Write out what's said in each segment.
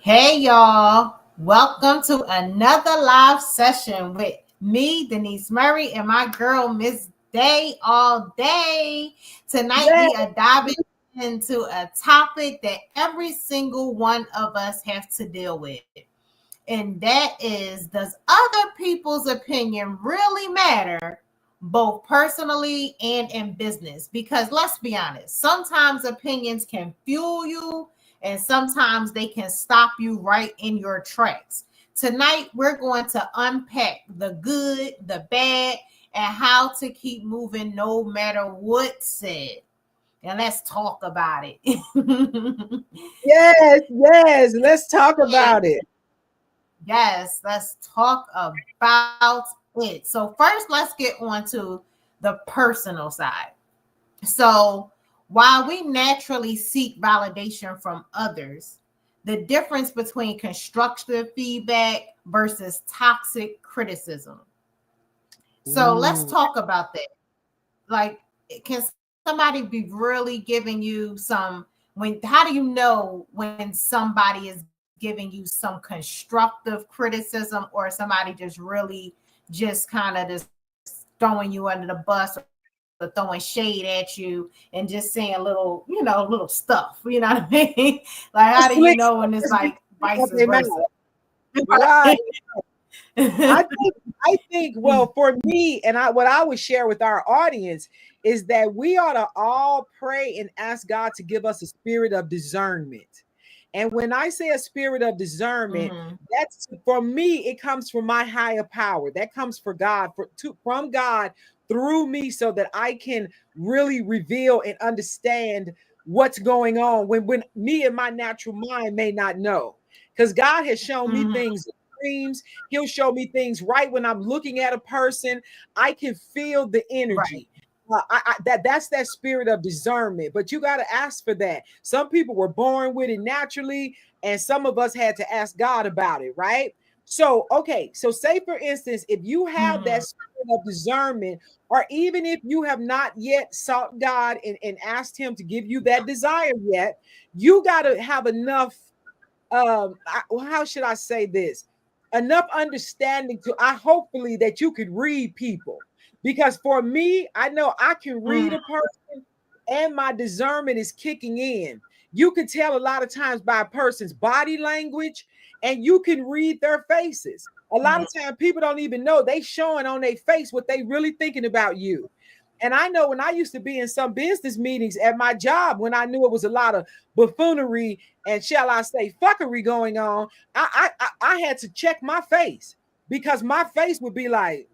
Hey y'all, welcome to another live session with me, Denise Murray, and my girl, Miss Day All Day. Tonight Yeah, we are diving into a topic that every single one of us have to deal with. And that is, does other people's opinion really matter, both personally and in business? Because let's be honest, sometimes opinions can fuel you and sometimes they can stop you right in your tracks. Tonight, we're going to unpack the good, the bad, and how to keep moving no matter what's said. And let's talk about it. yes. Let's talk about it. Yes, let's talk about it. So first, let's get on to the personal side. So while we naturally seek validation from others, the difference between constructive feedback versus toxic criticism. So let's Ooh, talk about that. Like, can somebody be really giving you some how do you know when somebody is giving you some constructive criticism or somebody just really just kind of just throwing you under the bus or throwing shade at you and just saying little stuff, you know what I mean? Like, how do you know when it's slick like stuff. Let's vice get slick versa? up their mouth. Right. Right. I think, well, for me, and what I would share with our audience is that we ought to all pray and ask God to give us a spirit of discernment. And when I say a spirit of discernment, Mhm. that's for me, it comes from my higher power. That comes from God, from God through me, so that I can really reveal and understand what's going on when me and my natural mind may not know. Because God has shown me Mhm. things in dreams. He'll show me things right when I'm looking at a person. I can feel the Right. energy. That's that spirit of discernment, but you got to ask for that. Some people were born with it naturally, and some of us had to ask God about it, right? So, okay, so say for instance, if you have that Mhm. spirit of discernment, or even if you have not yet sought God and asked Him to give you that desire yet, you got to have enough how should I say this? Enough understanding to I hopefully that you could read people. Because for me, I know I can read Mhm. a person and my discernment is kicking in. You can tell a lot of times by a person's body language and you can read their faces. A lot of times people don't even know they showing on their face what they really thinking about you. And I know when I used to be in some business meetings at my job, when I knew it was a lot of buffoonery and shall I say fuckery going on, I had to check my face because my face would be like,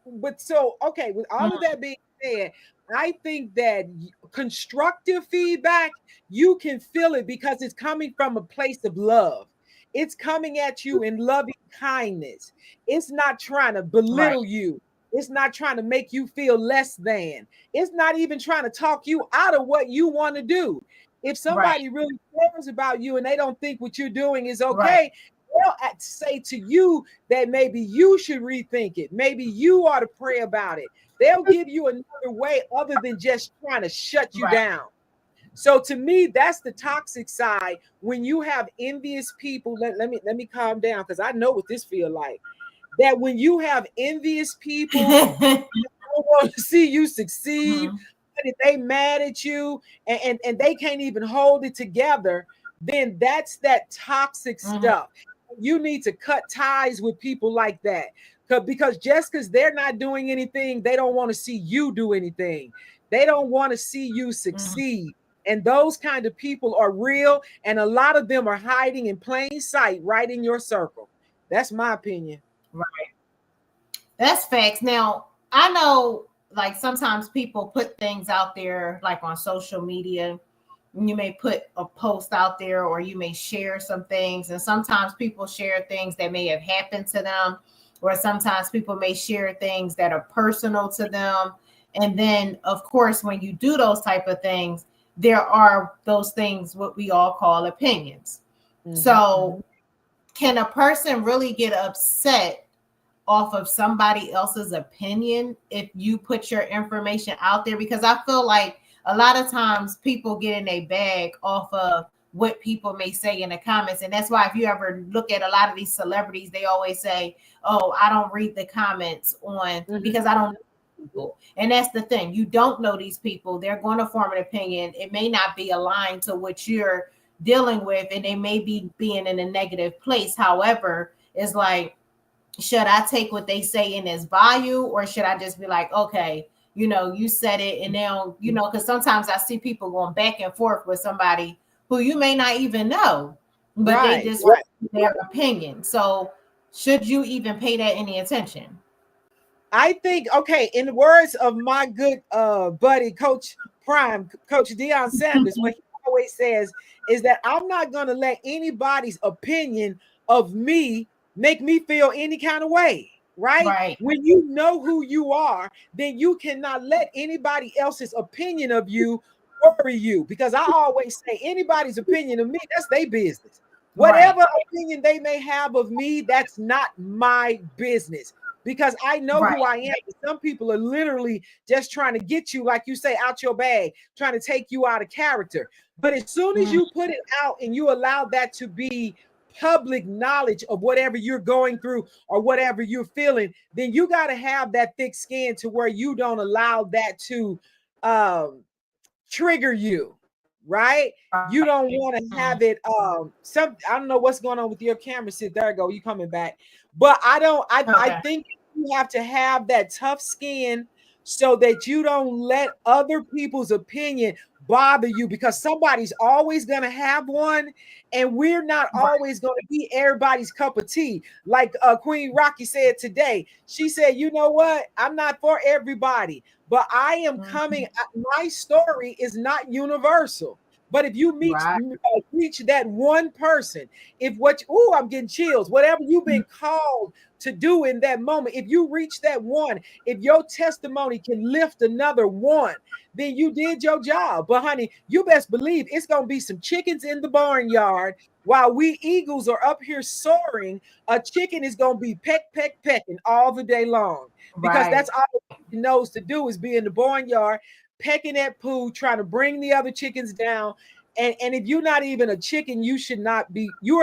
but so okay, with all of Mhm. that being said, I think that constructive feedback, you can feel it because it's coming from a place of love. It's coming at you in loving kindness. It's not trying to Right. belittle you. It's not trying to make you feel less than. It's not even trying to talk you out of what you want to do. If Right. somebody really cares about you and they don't think what you're doing is Right. okay, they'll say to you that maybe you should rethink it. Maybe you ought to pray about it. They'll give you another way other than just trying to shut you Right. down. So to me, that's the toxic side. When you have envious people, let me calm down because I know what this feel like. That when you have envious people don't want to see you succeed, Mhm. and if they mad at you and they can't even hold it together, then that's that toxic Mhm. stuff. You need to cut ties with people like that. Because just because they're not doing anything, they don't want to see you do anything. They don't want to see you Mhm. succeed. And those kind of people are real, and a lot of them are hiding in plain sight right in your circle. That's my opinion. Right. That's facts. Now, I know like sometimes people put things out there like on social media. You may put a post out there or you may share some things. And sometimes people share things that may have happened to them, or sometimes people may share things that are personal to them. And then, of course, when you do those type of things, there are those things what we all call opinions. Mhm, So, mhm. can a person really get upset off of somebody else's opinion if you put your information out there? Because I feel like a lot of times people get in a bag off of what people may say in the comments. And that's why if you ever look at a lot of these celebrities, they always say, oh, I don't read the comments on because I don't know people. And that's the thing. You don't know these people. They're going to form an opinion. It may not be aligned to what you're dealing with, and they may be being in a negative place. However, it's like, should I take what they say in as value, or should I just be like, okay, you said it, and now, because sometimes I see people going back and forth with somebody who you may not even know, but they just their opinion. So should you even pay that any attention? I think, okay, in the words of my good buddy, Coach Prime, Coach Deion Sanders, what he always says is that I'm not going to let anybody's opinion of me make me feel any kind of way. Right? When you know who you are, then you cannot let anybody else's opinion of you worry you. Because I always say anybody's opinion of me, that's their business. Whatever opinion they may have of me, that's not my business. Because I know who I am. Some people are literally just trying to get you, like you say, out your bag, trying to take you out of character. But as soon as you put it out and you allow that to be public knowledge of whatever you're going through or whatever you're feeling, then you got to have that thick skin to where you don't allow that to trigger you, right? You don't want to have it. I don't know what's going on with your camera. Sit there, go. You coming back? But I think you have to have that tough skin so that you don't let other people's opinion bother you, because somebody's always going to have one, and we're not always going to be everybody's cup of tea. Like Queen Rocky said today, she said, you know what? I'm not for everybody, but I am coming. My story is not universal. But if you reach that one person, I'm getting chills, whatever you've been called to do in that moment, if you reach that one, if your testimony can lift another one, then you did your job. But honey, you best believe it's going to be some chickens in the barnyard while we eagles are up here soaring. A chicken is going to be pecking all the day long, because that's all it knows to do is be in the barnyard, pecking at poo, trying to bring the other chickens down. And if you're not even a chicken, you're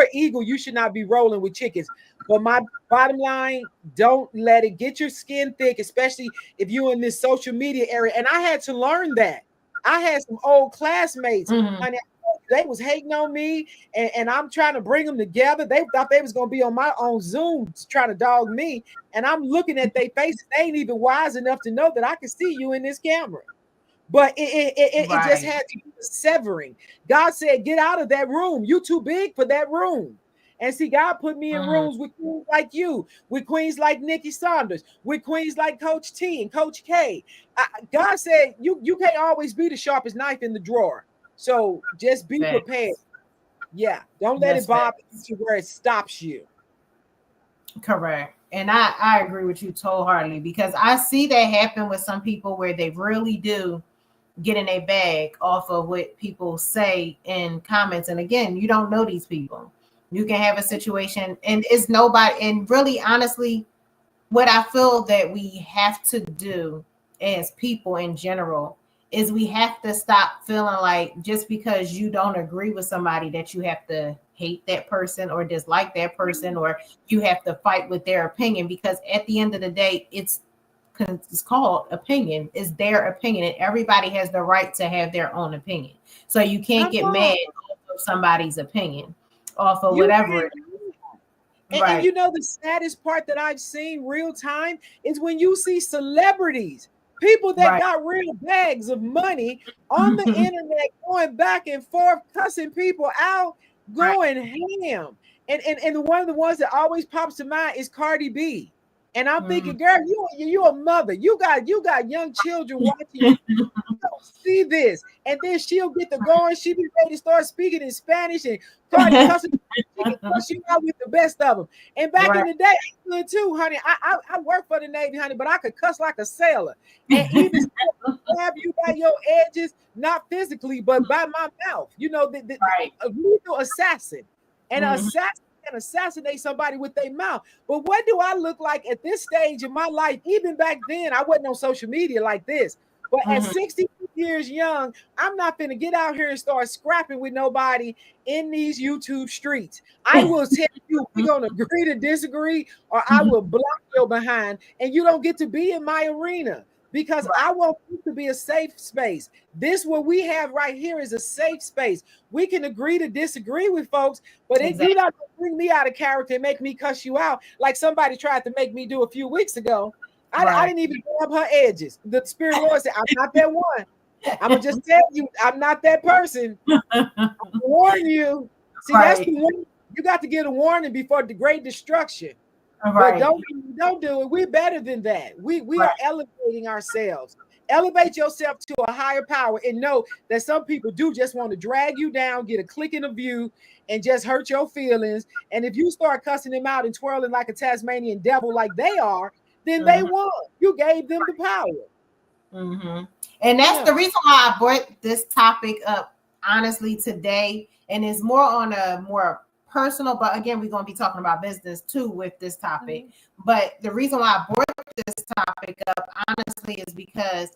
an eagle, you should not be rolling with chickens. But my bottom line, don't let it get your skin thick, especially if you're in this social media area. And I had to learn that. I had some old classmates, honey, they was hating on me, and I'm trying to bring them together. They thought they was going to be on my own Zoom trying to dog me. And I'm looking at their faces. They ain't even wise enough to know that I can see you in this camera. But it just had to be severing. God said, get out of that room. You too big for that room. And see, God put me in rooms with queens like you, with queens like Nikki Saunders, with queens like Coach T and Coach K. God said, you can't always be the sharpest knife in the drawer. So just be prepared. Yeah. Don't let it bother you to where it stops you. Correct. And I agree with you wholeheartedly, because I see that happen with some people where they really do get in a bag off of what people say in comments. And again, you don't know these people. You can have a situation and it's nobody. And really, honestly, what I feel that we have to do as people in general is we have to stop feeling like just because you don't agree with somebody that you have to hate that person or dislike that person, or you have to fight with their opinion, because at the end of the day, it's called opinion. It's their opinion, and everybody has the right to have their own opinion. So you can't get mad off of somebody's opinion, off of whatever. And you know, the saddest part that I've seen real time is when you see celebrities, people that got real bags of money on the internet, going back and forth, cussing people out, going ham. And one of the ones that always pops to mind is Cardi B. And I'm thinking, girl, you a mother. You got young children watching you. You don't see this. And then she'll get to going. She be ready to start speaking in Spanish, and Cardi cussing. She out with the best of them. And back in the day, I could too, honey. I worked for the Navy, honey, but I could cuss like a sailor. And even grab you by your edges, not physically, but by my mouth. You know, a lethal assassin. And an assassin can assassinate somebody with their mouth. But what do I look like at this stage in my life? Even back then, I wasn't on social media like this. But at 60 years young, I'm not going to get out here and start scrapping with nobody in these YouTube streets. I will tell you, we're going to agree to disagree, or I will block your behind, and you don't get to be in my arena, because I want it to be a safe space. This, what we have right here, is a safe space. We can agree to disagree with folks, but you're not going to bring me out of character and make me cuss you out like somebody tried to make me do a few weeks ago. I didn't even grab her edges. The Spirit of the Lord said, I'm not that one. I'm going to just tell you, I'm not that person. I warn you. See, that's the one. You got to get a warning before the great destruction. But don't do it. We're better than that. We are elevating ourselves. Elevate yourself to a higher power, and know that some people do just want to drag you down, get a click in a view, and just hurt your feelings. And if you start cussing them out and twirling like a Tasmanian devil like they are, then they won. You gave them the power. And that's the reason why I brought this topic up, honestly, today. And it's more on a more personal, but again, we're going to be talking about business too with this topic. But the reason why I brought this topic up, honestly, is because,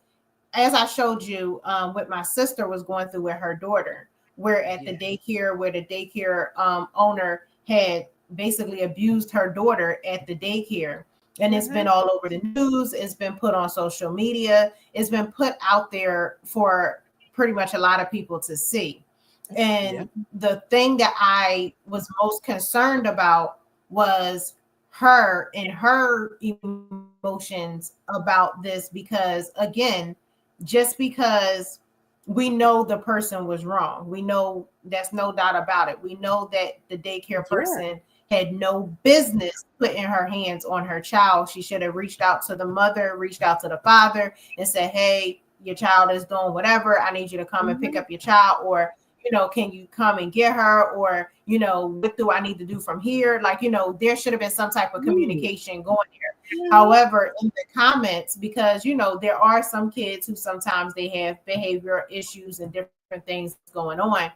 as I showed you, what my sister was going through with her daughter, where at the daycare, where the daycare owner had basically abused her daughter at the daycare. And it's been all over the news. It's been put on social media. It's been put out there for pretty much a lot of people to see. And the thing that I was most concerned about was her and her emotions about this, because, again, just because we know the person was wrong, we know that's no doubt about it. We know that the daycare person had no business putting her hands on her child. She should have reached out to the mother, reached out to the father, and said, hey, your child is doing whatever. I need you to come and pick up your child, or, you know, can you come and get her, or, you know, what do I need to do from here? Like, you know, there should have been some type of communication going there. However, in the comments, because, you know, there are some kids who sometimes they have behavioral issues and different things going on.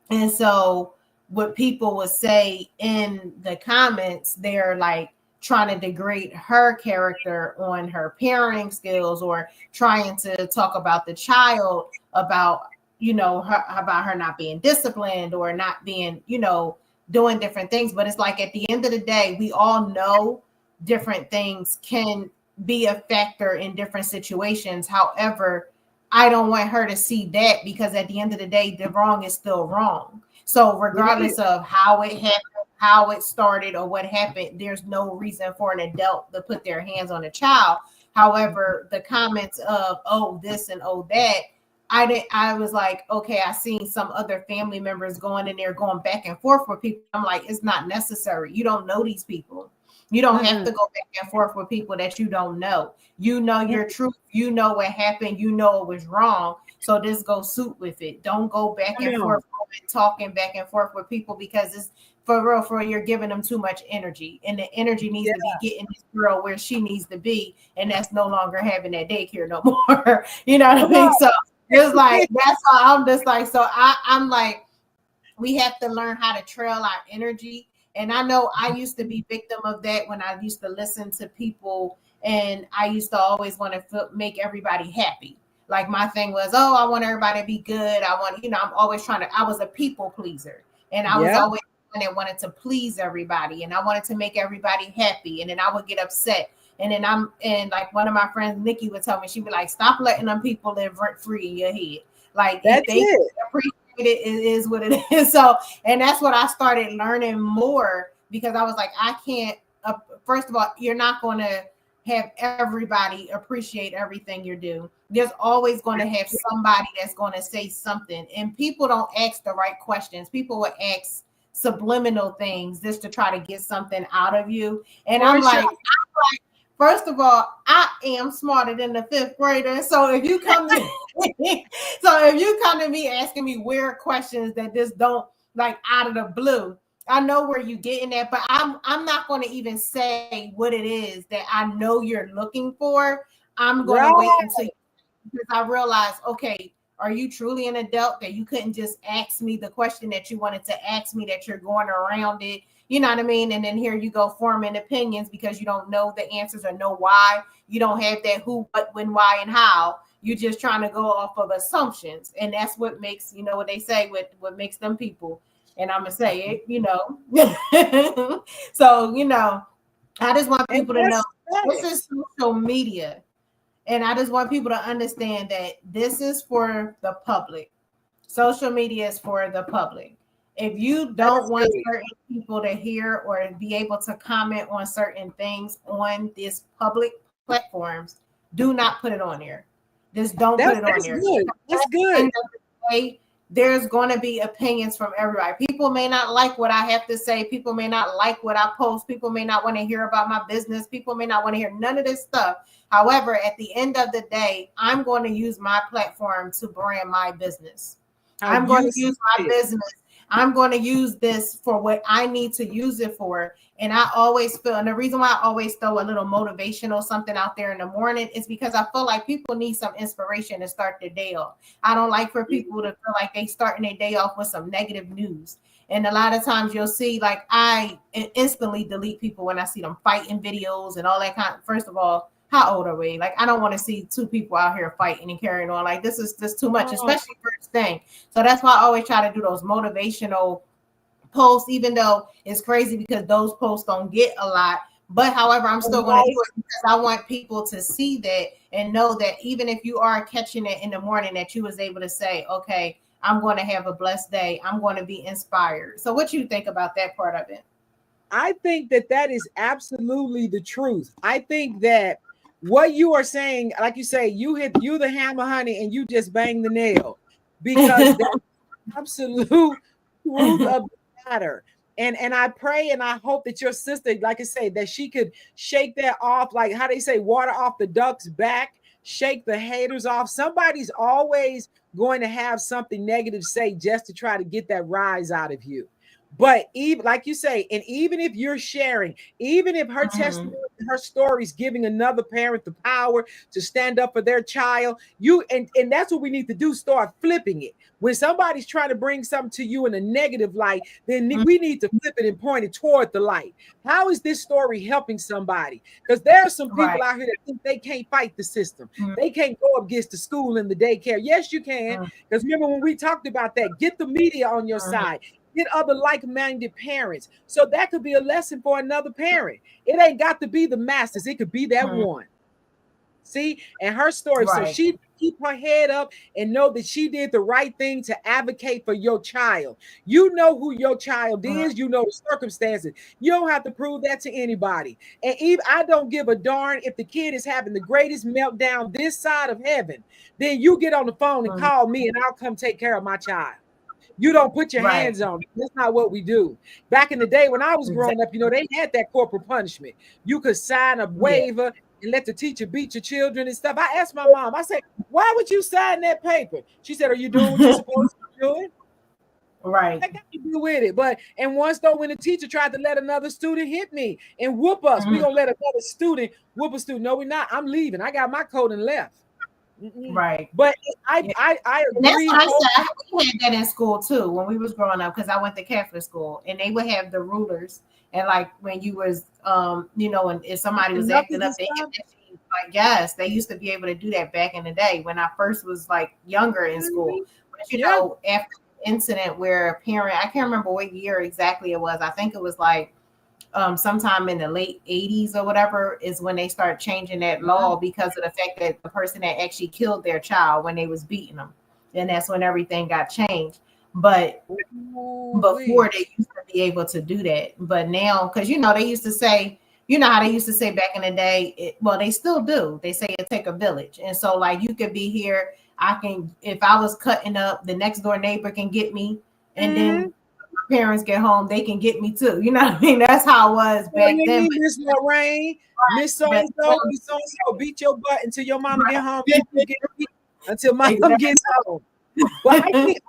And so what people would say in the comments, they're like trying to degrade her character on her parenting skills, or trying to talk about the child, about, you know, about her not being disciplined, or not being, you know, doing different things. But it's like, at the end of the day, we all know different things can be a factor in different situations. However, I don't want her to see that, because at the end of the day, the wrong is still wrong. So regardless of how it happened, how it started, or what happened, there's no reason for an adult to put their hands on a child. However, the comments of, oh, this and oh, that, I was like, okay, I seen some other family members going in there, going back and forth with people. I'm like, it's not necessary. You don't know these people. You don't have to go back and forth with people that you don't know. You know your truth. You know what happened. You know it was wrong. So just go suit with it. Don't go back and forth and talking back and forth with people, because it's for real, you're giving them too much energy, and the energy needs to be getting this girl where she needs to be, and that's no longer having that daycare no more. You know what I mean? So it's like, that's how I'm just like, so I'm like, we have to learn how to trail our energy. And I know I used to be victim of that when I used to listen to people, and I used to always want to make everybody happy. Like, my thing was, oh, I want everybody to be good. I want, you know, I'm always I was a people pleaser, and I was always one that wanted to please everybody, and I wanted to make everybody happy. And then I would get upset. And then and like one of my friends, Nikki, would tell me, she'd be like, stop letting them people live rent free in your head. Like, if they appreciate it, it is what it is. So, and that's what I started learning more, because I was like, I can't, first of all, you're not going to have everybody appreciate everything you do. There's always going to have somebody that's going to say something, and people don't ask the right questions. People will ask subliminal things just to try to get something out of you. And I'm like, first of all, I am smarter than the fifth grader. So if you come to me asking me weird questions that just don't, like, out of the blue, I know where you're getting at, but I'm not going to even say what it is that I know you're looking for. I'm going to wait until, because I realize, okay, are you truly an adult that you couldn't just ask me the question that you wanted to ask me, that you're going around it? You know what I mean? And then here you go forming opinions because you don't know the answers or know why. You don't have that who, what, when, why, and how. You just trying to go off of assumptions, and that's what makes, you know, what they say, what makes them people. And I'm gonna say it, you know. So, you know, I just want And people to know this that's is social media. And I just want people to understand that this is for the public. Social media is for the public. If you don't want good. certain people to hear or be able to comment on certain things on this public platforms, do not put it on there. Just don't put it on That's there. good. That's At the good. end of the day, there's going to be opinions from everybody. People may not like what I have to say. People may not like what I post. People may not want to hear about my business. People may not want to hear none of this stuff. However, at the end of the day, I'm going to use my platform to brand my business. I'm going to use my business. I'm going to use this for what I need to use it for. And I always feel, and the reason why I always throw a little motivational something out there in the morning is because I feel like people need some inspiration to start their day off. I don't like for people to feel like they starting their day off with some negative news. And a lot of times you'll see, like, I instantly delete people when I see them fighting videos and all that kind. First of all, how old are we? Like, I don't want to see two people out here fighting and carrying on. Like, this is just too much, especially first thing. So that's why I always try to do those motivational posts, even though it's crazy because those posts don't get a lot. But however, I'm still going to do it because I want people to see that and know that even if you are catching it in the morning, that you was able to say, okay, I'm going to have a blessed day. I'm going to be inspired. So what you think about that part of it? I think that is absolutely the truth. I think that what you are saying, like you say, you the hammer, honey, and you just bang the nail, because that's absolute truth of the matter. And I pray and I hope that your sister, like I say, that she could shake that off, like how they say, water off the duck's back, shake the haters off. Somebody's always going to have something negative to say just to try to get that rise out of you. But even like you say, and even if you're sharing, even if her testimony, her story is giving another parent the power to stand up for their child, and that's what we need to do. Start flipping it. When somebody's trying to bring something to you in a negative light, then we need to flip it and point it toward the light. How is this story helping somebody? Because there are some people out here that think they can't fight the system. They can't go up against the school and the daycare. Yes, you can. Because remember when we talked about that, get the media on your side. Get other like-minded parents. So that could be a lesson for another parent. It ain't got to be the masses. It could be that one. See, and her story. So she keep her head up and know that she did the right thing to advocate for your child. You know who your child is. You know the circumstances. You don't have to prove that to anybody. And even I don't give a darn if the kid is having the greatest meltdown this side of heaven. Then you get on the phone and call me, and I'll come take care of my child. You don't put your hands on it. That's not what we do. Back in the day when I was growing up, you know, they had that corporal punishment. You could sign a waiver and let the teacher beat your children and stuff. I asked my mom, I said, why would you sign that paper? She said, are you doing what you're supposed to be doing? Right. That got to do with it. But and once though, when the teacher tried to let another student hit me and whoop us, we gonna let another student whoop a student. No, we're not. I'm leaving. I got my coat and left. Right. But I agree. That's what I said. We had that in school too when we was growing up, because I went to Catholic school, and they would have the rulers, and like when you was you know, and if somebody was acting up, they like, yes, they used to be able to do that back in the day when I first was like younger in school. But you know, after the incident where a parent, I can't remember what year exactly it was. I think it was like sometime in the late 80s or whatever is when they start changing that law because of the fact that the person that actually killed their child when they was beating them, and that's when everything got changed. But before they used to be able to do that, but now, because you know, they used to say, you know how they used to say back in the day, well, they still do, they say it take a village. And so like you could be here, I can, if I was cutting up, the next door neighbor can get me, and then parents get home, they can get me too. You know what I mean? That's how it was back then. Miss Lorraine, Miss so beat your butt until your mama get home. Until my mom gets home. But I think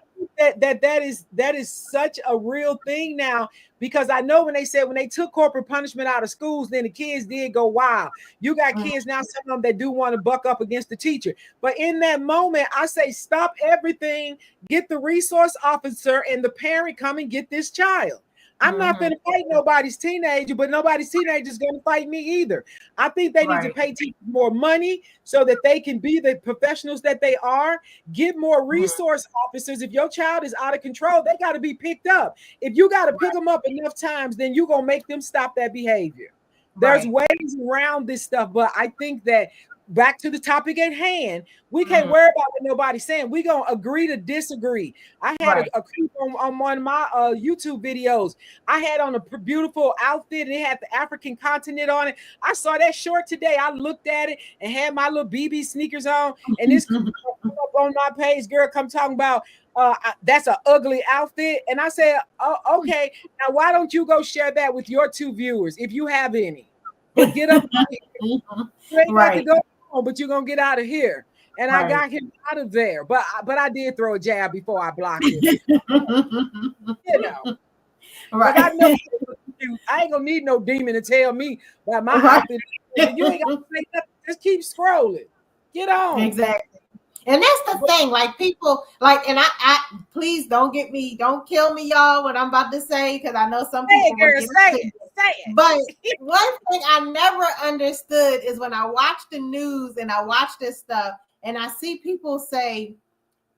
that is such a real thing now, because I know when they said when they took corporal punishment out of schools, then the kids did go wild. You got kids now, some of them that do want to buck up against the teacher. But in that moment, I say stop everything, get the resource officer and the parent come and get this child. I'm not going to fight nobody's teenager, but nobody's teenager is going to fight me either. I think they need to pay teachers more money so that they can be the professionals that they are. Give more resource officers. If your child is out of control, they got to be picked up. If you got to pick them up enough times, then you're going to make them stop that behavior. There's ways around this stuff, but I think that back to the topic at hand, we can't worry about what nobody's saying. We're going to agree to disagree. I had a clip on one of my YouTube videos. I had on a beautiful outfit and it had the African continent on it. I saw that short today. I looked at it and had my little BB sneakers on, and this come up on my page, girl, come talking about that's an ugly outfit. And I said, oh, okay, now why don't you go share that with your 2 viewers if you have any? But get up here. You ain't got to go home, but you're gonna get out of here. And I got him out of there. But I did throw a jab before I blocked him. You know. I know I ain't gonna need no demon to tell me about my outfit. You ain't gonna say nothing. Just keep scrolling. Get on. Exactly. And that's the thing, like people, like, and I please don't kill me, y'all, what I'm about to say, because I know some people will get say it. But one thing I never understood is when I watch the news and I watch this stuff and I see people say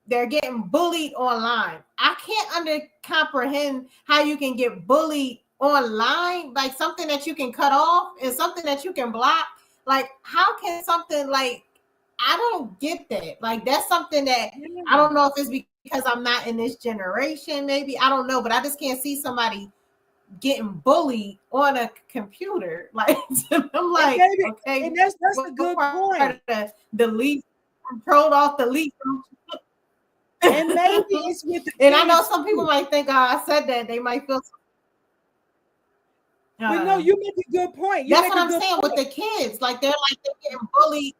they're getting bullied online. I can't comprehend how you can get bullied online, like something that you can cut off and something that you can block. Like, how can something like, I don't get that. Like, that's something that I don't know if it's because I'm not in this generation, maybe. I don't know, but I just can't see somebody getting bullied on a computer. Like, I'm like, okay, and that's a good point. Delete, controlled off delete. And maybe it's with the and I know some people might think, oh, I said that. They might feel. But no, you make a good point. That's what I'm saying with the kids. Like, they're getting bullied.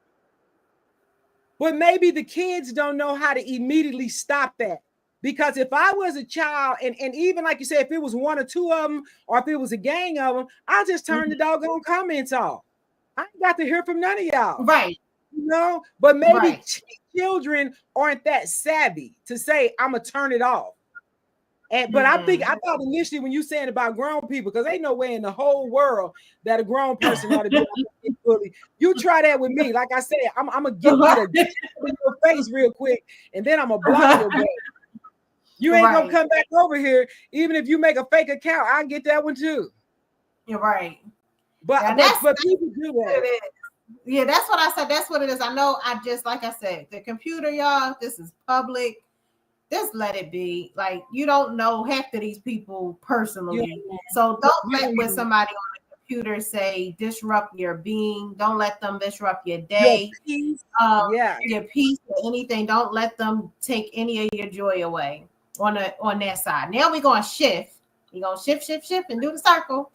But maybe the kids don't know how to immediately stop that. Because if I was a child, and even like you said, if it was 1 or 2 of them, or if it was a gang of them, I'll just turn the doggone comments off. I ain't got to hear from none of y'all. Right. You know, but maybe children aren't that savvy to say, I'm going to turn it off. But I thought initially when you saying about grown people, because ain't no way in the whole world that a grown person ought to be bullied. You try that with me. Like I said, I'm going to get you in your face real quick, and then I'm going to block your butt. You ain't gonna come back over here, even if you make a fake account. I get that one too. You're right. But people do that. Yeah, that's what I said. That's what it is. I know. Like I said, the computer, y'all. This is public. Just let it be. Like, you don't know half of these people personally, so don't let what somebody on the computer say disrupt your being. Don't let them disrupt your day. Your peace or anything. Don't let them take any of your joy away. On that side. Now we're going to shift. We're going to shift and do the circle.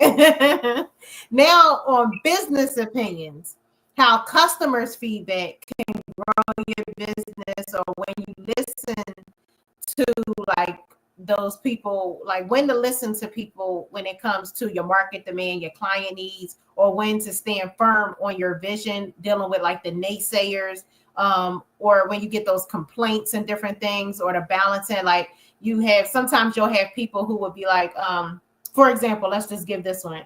Now on business opinions, how customers' feedback can grow your business, or when you listen to like those people, like when to listen to people when it comes to your market demand, your client needs, or when to stand firm on your vision, dealing with like the naysayers, or when you get those complaints and different things, or the balancing, like sometimes you'll have people who would be like, for example, let's just give this one.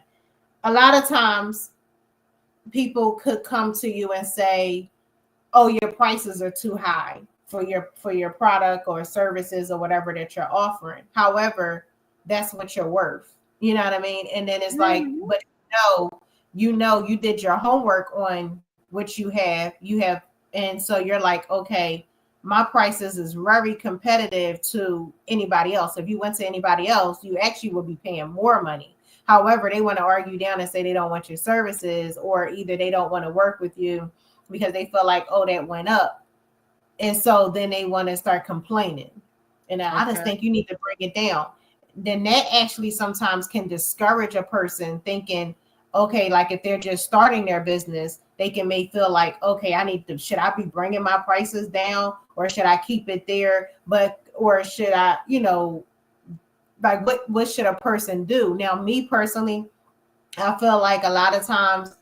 A lot of times people could come to you and say, oh, your prices are too high for your product or services or whatever that you're offering. However, that's what you're worth. You know what I mean? And then it's like, but you did your homework on what you have. And so you're like, okay, my prices is very competitive to anybody else. If you went to anybody else, you actually will be paying more money. However, they want to argue down and say they don't want your services, or either they don't want to work with you because they feel like, oh, that went up. And so then they want to start complaining. And I just think you need to bring it down. Then that actually sometimes can discourage a person thinking, okay, like if they're just starting their business, they may feel like, okay, should I be bringing my prices down, or should I keep it there? Or should I, like what should a person do? Now, me personally, I feel like a lot of times,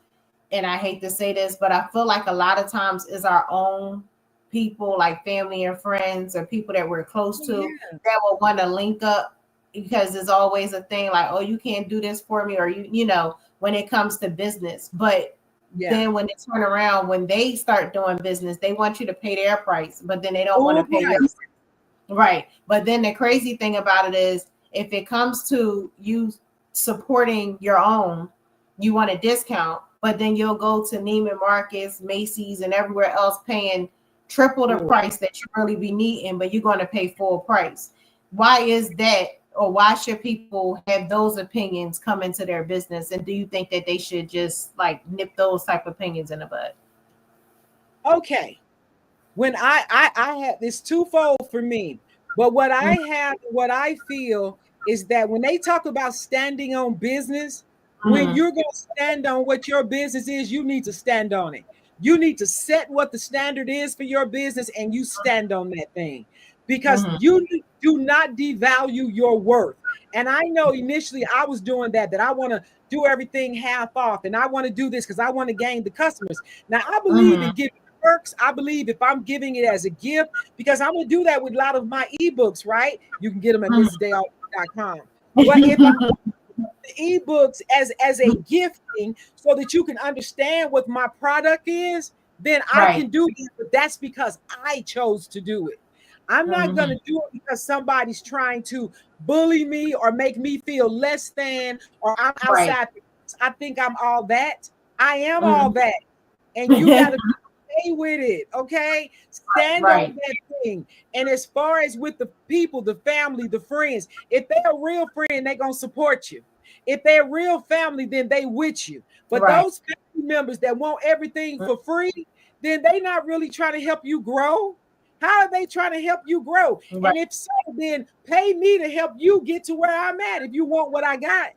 and I hate to say this, but I feel like a lot of times is our own people, like family and friends or people that we're close to, that will want to link up because there's always a thing like, oh, you can't do this for me, or you know, when it comes to business. But then when they turn around, when they start doing business, they want you to pay their price, but then they don't want to pay your price. Right. But then the crazy thing about it is, if it comes to you supporting your own, you want a discount, but then you'll go to Neiman Marcus, Macy's, and everywhere else paying triple the price that you really be needing, but you're going to pay full price. Why is that? Or why should people have those opinions come into their business? And do you think that they should just like nip those type of opinions in the bud? Okay. When I have this twofold for me, but what I have, what I feel is that when they talk about standing on business, when you're going to stand on what your business is, you need to stand on it. You need to set what the standard is for your business, and you stand on that thing, because you do not devalue your worth. And I know initially I was doing that I want to do everything half off, and I want to do this because I want to gain the customers. Now I believe in giving works. I believe if I'm giving it as a gift, because I'm going to do that with a lot of my ebooks, right? You can get them at mrsdayall.com. But if I ebooks as a gifting so that you can understand what my product is, then I can do it. But that's because I chose to do it. I'm not going to do it because somebody's trying to bully me or make me feel less than, or I'm outside. I think I'm all that. I am all that. And you got to stay with it, okay? Stand on that thing. And as far as with the people, the family, the friends, if they're a real friend, they're going to support you. If they're real family, then they with you. But those family members that want everything for free, then they not really trying to help you grow. How are they trying to help you grow? And if so, then pay me to help you get to where I'm at if you want what I got.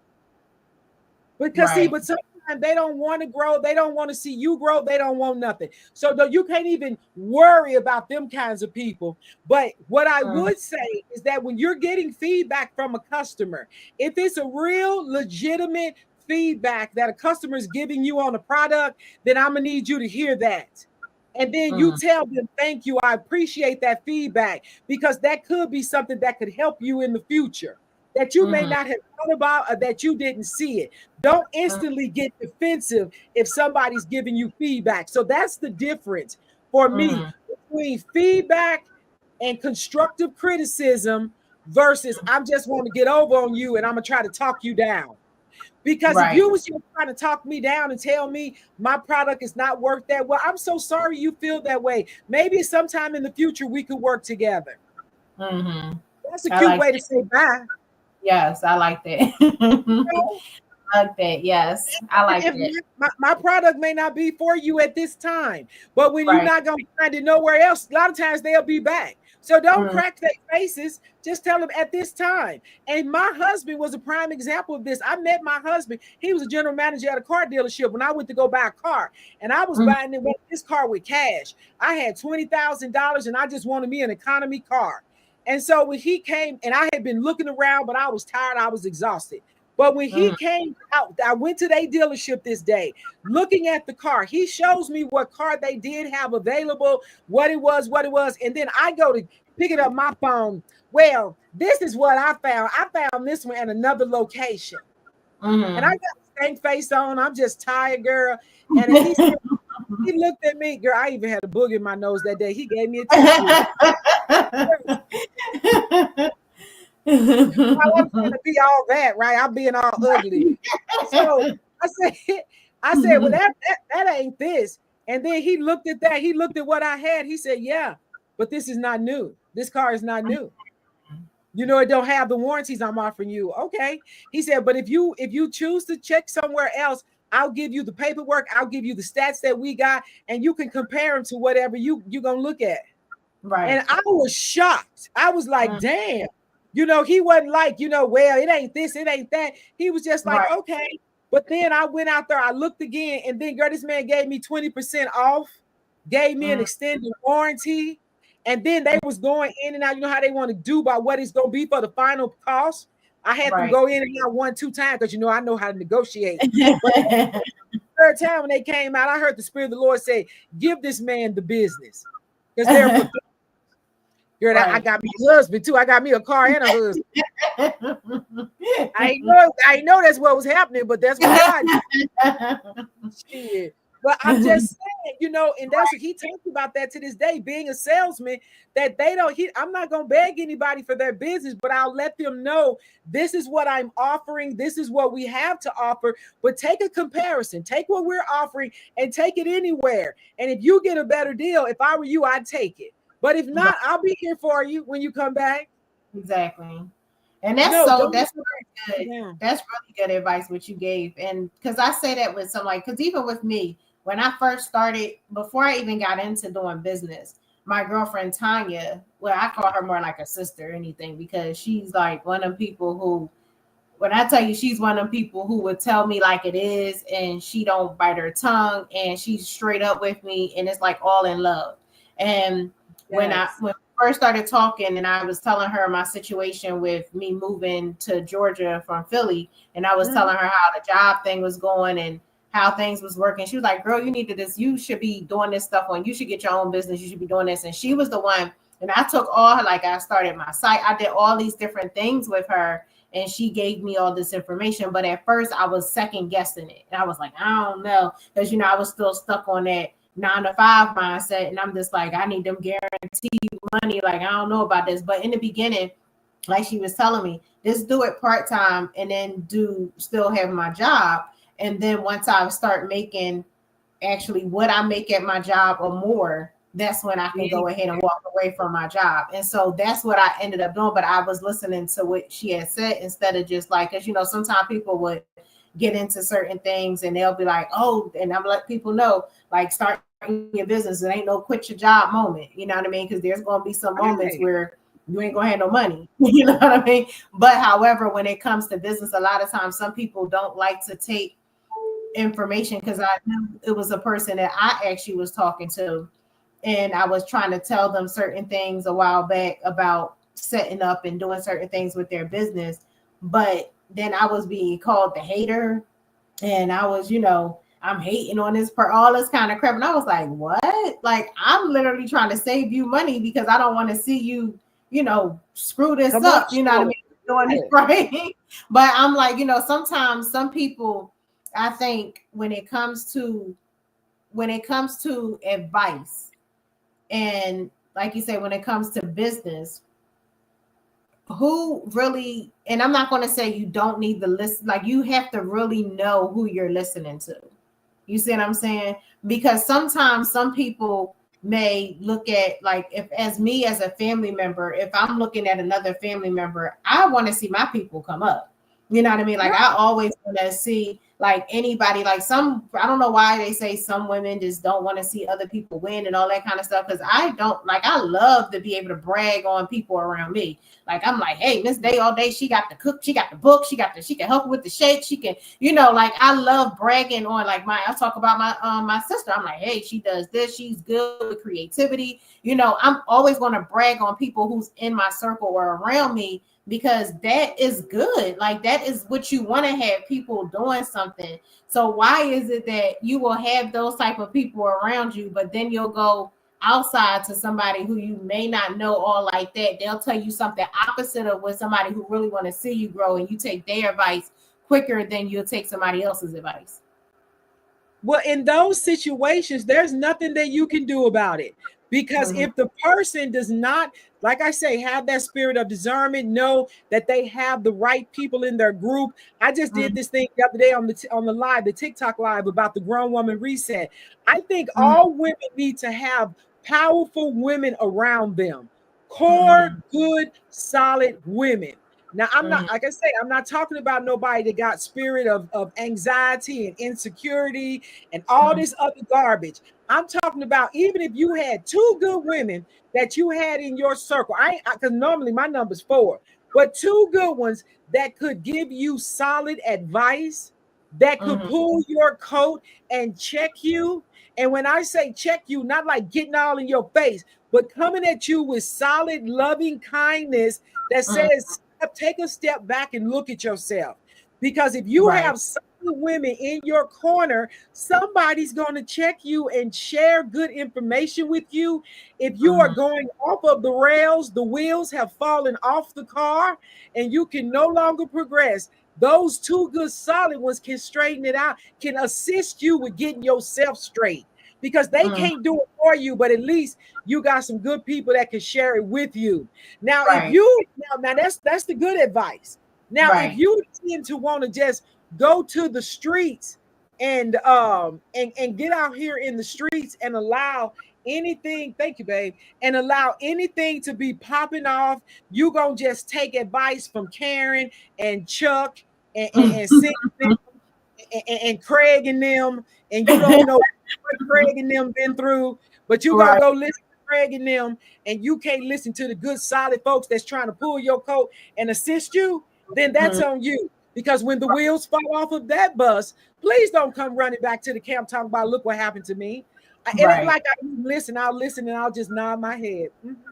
Because see, but sometimes they don't want to grow. They don't want to see you grow. They don't want nothing. So you can't even worry about them kinds of people. But what I would say is that when you're getting feedback from a customer, if it's a real legitimate feedback that a customer is giving you on a product, then I'm going to need you to hear that. And then you tell them, thank you, I appreciate that feedback, because that could be something that could help you in the future that you may not have thought about, or that you didn't see it. Don't instantly get defensive if somebody's giving you feedback. So that's the difference for me between feedback and constructive criticism versus I'm just want to get over on you and I'm going to try to talk you down. Because if you was just trying to talk me down and tell me my product is not worth that, well, I'm so sorry you feel that way. Maybe sometime in the future we could work together. That's a cute way to say bye. Yes, I like that. I like that. Yes, I like that. My product may not be for you at this time, but when you're not going to find it nowhere else, a lot of times they'll be back. So don't crack their faces. Just tell them at this time. And my husband was a prime example of this. I met my husband. He was a general manager at a car dealership when I went to go buy a car. And I was buying this car with cash. I had $20,000 and I just wanted me an economy car. And so when he came, and I had been looking around, but I was tired. I was exhausted. But when he came out, I went to their dealership this day, looking at the car. He shows me what car they did have available, what it was. And then I go to pick it up my phone. Well, this is what I found. I found this one at another location. And I got the stank face on. I'm just tired, girl. And he said, he looked at me, girl. I even had a booger in my nose that day. He gave me a tissue. I wasn't trying to be all that, right? I'm being all ugly. So I said, well, that ain't this. And then he looked at that. He looked at what I had. He said, yeah, but this is not new. This car is not new. You know, it don't have the warranties I'm offering you. Okay. He said, but if you choose to check somewhere else, I'll give you the paperwork. I'll give you the stats that we got, and you can compare them to whatever you're going to look at. Right. And I was shocked. I was like, damn. You know, he wasn't like, well, it ain't this, it ain't that. He was just like, okay. But then I went out there, I looked again, and then, girl, this man gave me 20% off, gave me an extended warranty. And then they was going in and out. You know how they want to do by what it's going to be for the final cost. I had to go in and out 1-2 times because, I know how to negotiate. But the third time when they came out, I heard the Spirit of the Lord say, give this man the business. Because they're Girl, I Right. got me a husband too. I got me a car and a husband. I know that's what was happening, but that's what God did. But I'm just saying, you know, and that's what he talks about that to this day, being a salesman, that they don't, I'm not going to beg anybody for their business, but I'll let them know this is what I'm offering. This is what we have to offer, but take a comparison, take what we're offering and take it anywhere. And if you get a better deal, if I were you, I'd take it. But if not, I'll be here for you when you come back. Exactly. And that's No, that's really good. Yeah. That's really good advice what you gave. And because I say that with some because even with me, when I first started, before I even got into doing business, my girlfriend Tanya, well, I call her more like a sister or anything, because she's like one of them people who, when I tell you, she's one of them people who would tell me like it is, and she don't bite her tongue, and she's straight up with me, and it's like all in love. And when we first started talking, and I was telling her my situation with me moving to Georgia from Philly, and I was telling her how the job thing was going and how things was working. She was like, girl, you should be doing this stuff you should get your own business. You should be doing this. And she was the one, and I took all her, like I started my site. I did all these different things with her, and she gave me all this information. But at first I was second guessing it. And I was like, I don't know. Because, I was still stuck on that 9-to-5 mindset. And I'm just like, I need them guaranteed money. Like, I don't know about this. But in the beginning, like she was telling me, just do it part-time and then still have my job. And then once I start making actually what I make at my job or more, that's when I can go ahead and walk away from my job. And so that's what I ended up doing. But I was listening to what she had said instead of just like, because, sometimes people would get into certain things and they'll be like, oh, and I'm letting people know, like, start your business. It ain't no quit your job moment. You know what I mean? Because there's going to be some moments where you ain't gonna have no money. You know what I mean? But however, when it comes to business, a lot of times some people don't like to take information, because I knew it was a person that I actually was talking to, and I was trying to tell them certain things a while back about setting up and doing certain things with their business. But then I was being called the hater, and I was, I'm hating on this all this kind of crap. And I was like, what? Like, I'm literally trying to save you money because I don't want to see you, screw this up. You know what I mean? Doing it right. But I'm like, sometimes some people, I think when it comes to advice, and like you say, when it comes to business, who really, and I'm not going to say you don't need the list, like you have to really know who you're listening to. You see what I'm saying? Because sometimes some people may look at, like, if as me as a family member, if I'm looking at another family member, I want to see my people come up. You know what I mean? Like, I always want to see, like, anybody, like I don't know why they say some women just don't want to see other people win and all that kind of stuff. Because I love to be able to brag on people around me. Like, I'm like, hey, Miss Day all day, she got the cook, she got the book, she can help with the shake, she can, like, I love bragging on, like, I talk about my sister. I'm like, hey, she does this, she's good with creativity. I'm always going to brag on people who's in my circle or around me, because that is good. Like, that is what you want to have, people doing something. So why is it that you will have those type of people around you, but then you'll go outside to somebody who you may not know all like that? They'll tell you something opposite of what somebody who really want to see you grow, and you take their advice quicker than you'll take somebody else's advice. Well, in those situations, there's nothing that you can do about it. Because if the person does not, like I say, have that spirit of discernment, know that they have the right people in their group. I just did this thing the other day on the live, the TikTok live, about the grown woman reset. I think all women need to have powerful women around them, core, good, solid women. Now, I'm not, like I say, I'm not talking about nobody that got spirit of anxiety and insecurity and all this other garbage. I'm talking about, even if you had two good women that you had in your circle, because normally my number's 4, but two good ones that could give you solid advice, that could pull your coat and check you. And when I say check you, not like getting all in your face, but coming at you with solid, loving kindness that says, take a step back and look at yourself. Because if you have good women in your corner, somebody's going to check you and share good information with you. If you are going off of the rails, the wheels have fallen off the car and you can no longer progress. Those two good solid ones can straighten it out, can assist you with getting yourself straight, because they can't do it for you, but at least you got some good people that can share it with you. Now, if you now that's the good advice. Now, if you tend to want to just go to the streets and get out here in the streets and allow anything, thank you, babe, and allow anything to be popping off, you gonna just take advice from Karen and Chuck and Cindy and Craig and them, and you don't know what Craig and them been through, but you gotta go listen to Craig and them, and you can't listen to the good solid folks that's trying to pull your coat and assist you, then that's on you. Because when the wheels fall off of that bus, please don't come running back to the camp talking about, look what happened to me. It ain't like I'll listen and I'll just nod my head.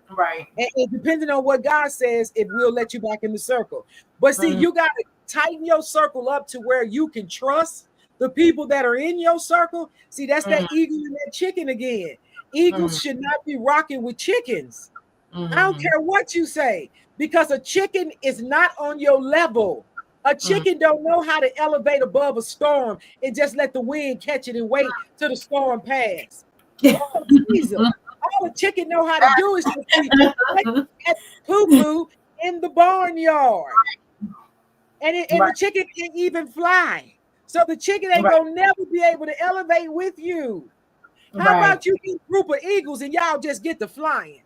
Right. And depending on what God says, it will let you back in the circle. But see, you got to tighten your circle up to where you can trust the people that are in your circle. See, that's that eagle and that chicken again. Eagles should not be rocking with chickens. I don't care what you say, because a chicken is not on your level. A chicken don't know how to elevate above a storm and just let the wind catch it and wait till the storm pass. Oh, Jesus. All a chicken know how to do is to be poo-poo in the barnyard. And the chicken can't even fly. So the chicken ain't gonna never be able to elevate with you. How about you get a group of eagles and y'all just get to flying?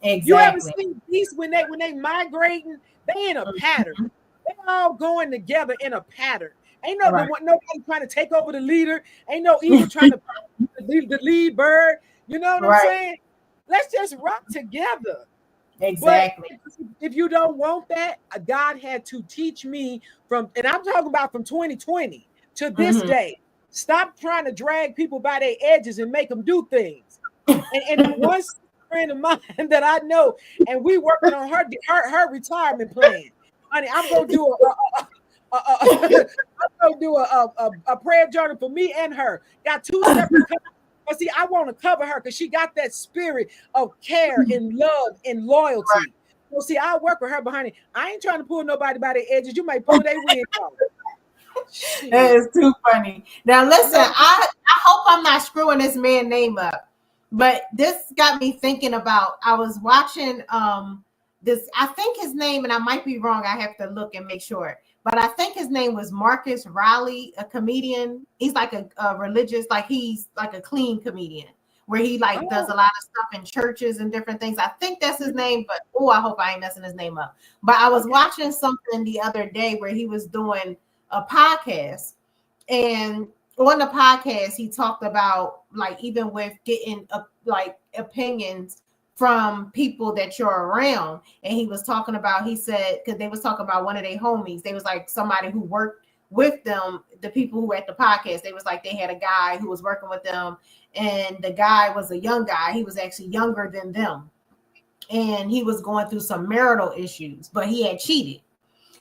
Exactly. You ever seen geese when they migrating? They in a pattern. They all going together in a pattern. Ain't nobody trying to take over the leader. Ain't no eagle trying to the lead bird. You know what I'm saying? Let's just rock together. Exactly. But if you don't want that, God had to teach me and I'm talking about from 2020 to this day. Stop trying to drag people by their edges and make them do things. And one friend of mine that I know, and we working on her retirement plan. Honey, I'm gonna do a prayer journal for me and her. Got two separate. But see, I want to cover her because she got that spirit of care and love and loyalty. So see, I work with her behind it. I ain't trying to pull nobody by their edges. You might pull their wig off. That is too funny. Now listen, I hope I'm not screwing this man's name up, but this got me thinking about. I was watching this. I think his name, and I might be wrong. I have to look and make sure. But I think his name was Marcus Riley, a comedian. He's like a religious, like he's like a clean comedian, where he like does a lot of stuff in churches and different things. I think that's his name, but I hope I ain't messing his name up. But I was watching something the other day where he was doing a podcast, and on the podcast he talked about like even with getting like opinions from people that you're around. And he was talking about, he said, because they was talking about one of their homies, they was like somebody who worked with them, the people who were at the podcast, they was like they had a guy who was working with them, and the guy was a young guy. He was actually younger than them, and he was going through some marital issues, but he had cheated.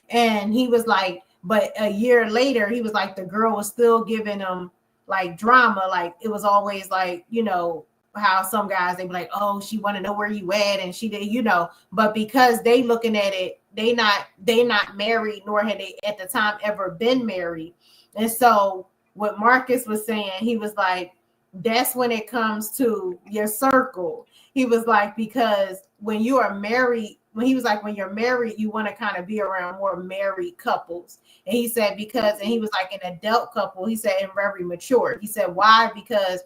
And he was like, but a year later, he was like, the girl was still giving him like drama. Like it was always like, you know, how some guys, they be like, oh, she want to know where you at. And she did, you know, but because they looking at it, they not married, nor had they at the time ever been married. And so what Marcus was saying, he was like, that's when it comes to your circle. He was like, because when you are married, when he was like, when you're married, you want to kind of be around more married couples. And he said, because, and he was like an adult couple, he said, and very mature. He said, why? Because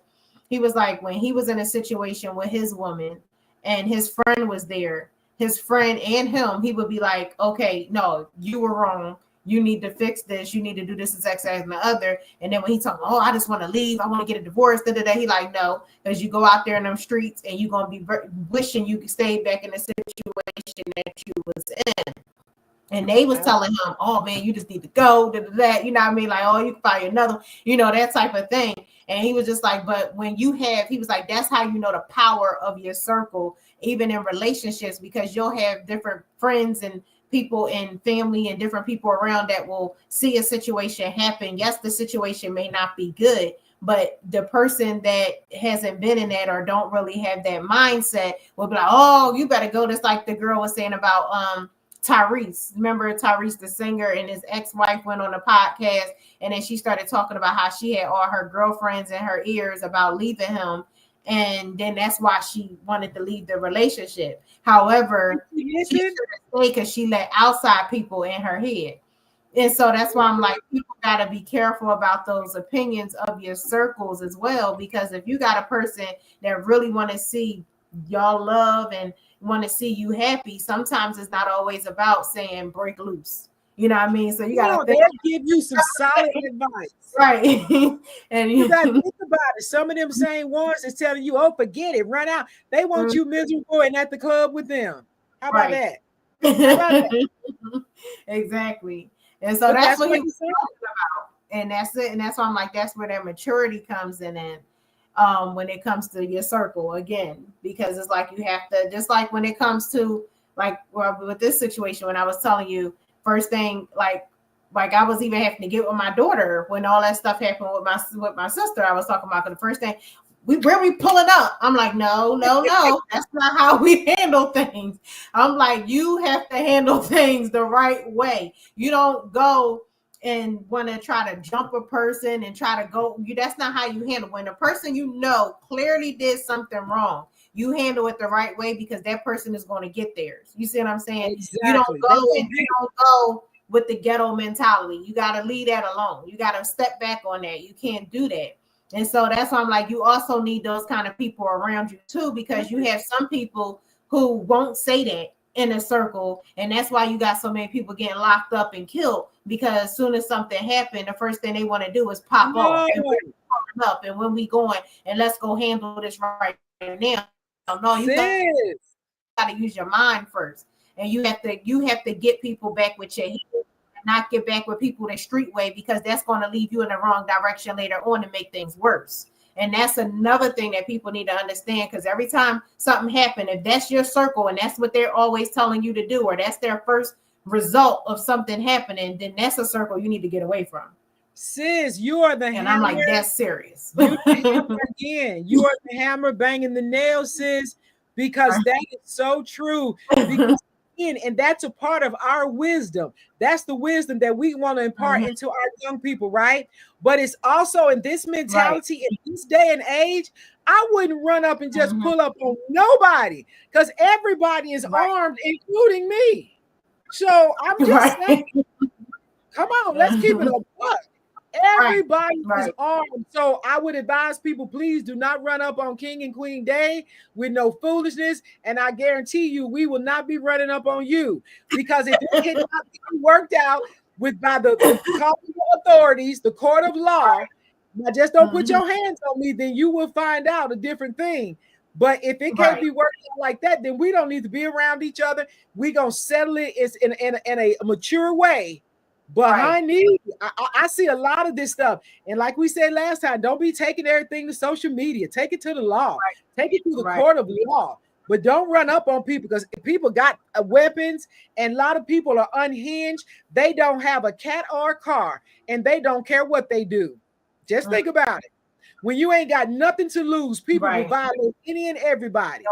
he was like, when he was in a situation with his woman and his friend was there, his friend and him, he would be like, okay, no, you were wrong. You need to fix this. You need to do this and sex and the other. And then when he talking, oh, I just want to leave. I want to get a divorce. He like, no, because you go out there in them streets and you're going to be wishing you could stay back in the situation that you was in. And they was telling him, oh, man, you just need to go. You know what I mean? Like, oh, you can find another, you know, that type of thing. And he was just like, but when you have, he was like, that's how you know the power of your circle, even in relationships, because you'll have different friends and people and family and different people around that will see a situation happen. Yes, the situation may not be good, but the person that hasn't been in that or don't really have that mindset will be like, oh, you better go. Just like the girl was saying about Tyrese. Remember Tyrese, the singer, and his ex-wife went on a podcast, and then she started talking about how she had all her girlfriends in her ears about leaving him. And then that's why she wanted to leave the relationship. However, she should have stayed because she let outside people in her head. And so that's why I'm like, people got to be careful about those opinions of your circles as well. Because if you got a person that really want to see y'all love and want to see you happy, sometimes it's not always about saying break loose. You know what I mean? So you got to they'll give you some solid advice. Right. And you got to think about it. Some of them same ones is telling you, oh, forget it, run out. They want you miserable and at the club with them. How about that? How about that? Exactly. And so that's what he was talking about. And that's it. And that's why I'm like, that's where that maturity comes in. And when it comes to your circle again, because it's like you have to, just like when it comes to like, well, with this situation, when I was telling you first thing, like I was even having to get with my daughter when all that stuff happened with my sister. I was talking about the first thing, where we pulling up? I'm like, no, that's not how we handle things. I'm like, you have to handle things the right way. You don't go and want to try to jump a person and try to go. That's not how you handle. When a person you know clearly did something wrong, you handle it the right way because that person is going to get theirs. You see what I'm saying? Exactly. You don't go with the ghetto mentality. You got to leave that alone. You got to step back on that. You can't do that. And so that's why I'm like, you also need those kind of people around you too, because you have some people who won't say that in a circle. And that's why you got so many people getting locked up and killed, because as soon as something happened, the first thing they want to do is pop off and up. And when we going and let's go handle this right now. No, you got to use your mind first. And you have to get people back with your head, not get back with people the street way, because that's going to leave you in the wrong direction later on and make things worse. And that's another thing that people need to understand, because every time something happens, if that's your circle and that's what they're always telling you to do, or that's their first result of something happening, then that's a circle you need to get away from. Sis, you are the hammer. And I'm like, that's serious. Again, you are the hammer banging the nail, sis, because that is so true. Because and that's a part of our wisdom. That's the wisdom that we want to impart into our young people, right? But it's also in this mentality, in this day and age, I wouldn't run up and just pull up on nobody, because everybody is armed, including me. So I'm just saying, come on, let's keep it a buck. Everybody is armed. So I would advise people, please do not run up on King and Queen Day with no foolishness. And I guarantee you, we will not be running up on you, because if it cannot be worked out by the authorities, the court of law, now just don't put your hands on me, then you will find out a different thing. But if it can't be worked out like that, then we don't need to be around each other. We're going to settle it in a mature way. But honey, I see a lot of this stuff. And like we said last time, don't be taking everything to social media. Take it to the law. Take it to the court of law. But don't run up on people, because people got weapons, and a lot of people are unhinged. They don't have a cat or a car, and they don't care what they do. Just think about it. When you ain't got nothing to lose, people will violate any and everybody.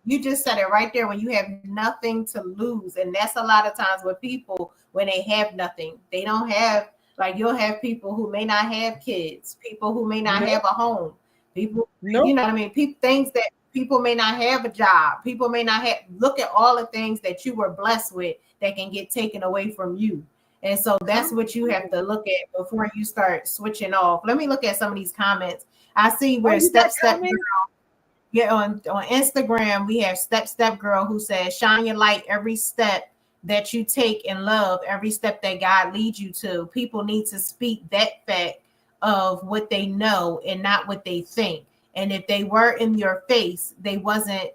You just said it right there, when you have nothing to lose. And that's a lot of times with people, when they have nothing, they don't have, like, you'll have people who may not have kids, people who may not have a home, people, you know what I mean? Things that people may not have a job, people may not have, look at all the things that you were blessed with that can get taken away from you. And so that's what you have to look at before you start switching off. Let me look at some of these comments. I see where Step Girl. Yeah, on Instagram, we have Step Girl, who says, shine your light every step that you take in love, every step that God leads you to. People need to speak that fact of what they know and not what they think. And if they were in your face, they wasn't